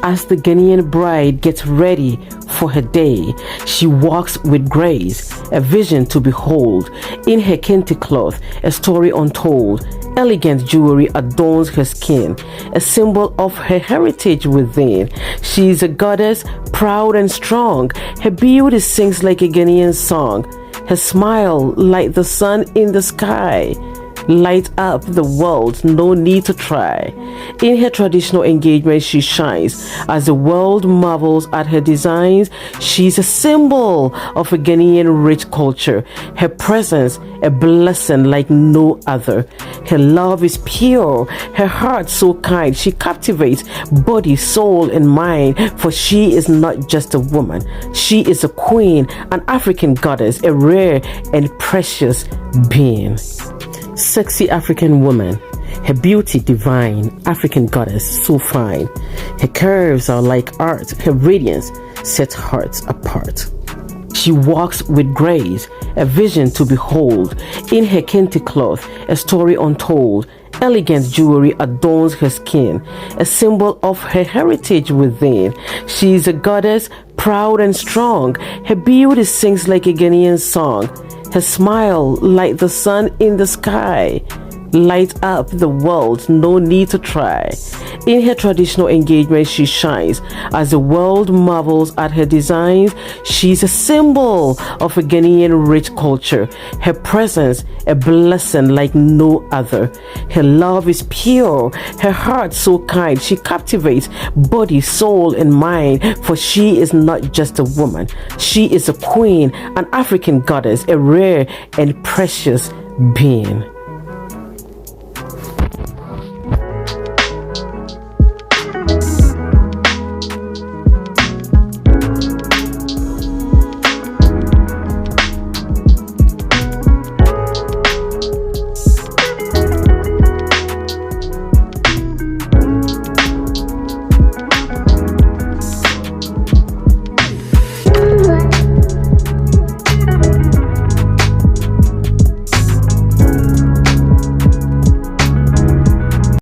As the Ghanian bride gets ready for her day, she walks with grace, a vision to behold. In her kente cloth, a story untold. Elegant jewelry adorns her skin, a symbol of her heritage within. She is a goddess, proud and strong. Her beauty sings like a Ghanaian song. Her smile, like the sun in the sky, light up the world, no need to try. In her traditional engagement, she shines as the world marvels at her designs. She's a symbol of a Ghanaian rich culture. Her presence, a blessing like no other. Her love is pure, her heart so kind. She captivates body, soul, and mind, for she is not just a woman. She is a queen, an African goddess, a rare and precious being. Sexy African woman, her beauty divine, African goddess so fine. Her curves are like art, her radiance sets hearts apart. She walks with grace, a vision to behold. In her kente cloth, a story untold. Elegant jewelry adorns her skin, a symbol of her heritage within. She is a goddess, proud and strong. Her beauty sings like a Ghanaian song. Her smile, like the sun in the sky, light up the world, no need to try. In her traditional engagement, she shines as the world marvels at her designs. She's a symbol of a Ghanaian rich culture. Her presence, a blessing like no other. Her love is pure, her heart so kind. She captivates body, soul, and mind, for she is not just a woman. She is a queen, an African goddess, a rare and precious being.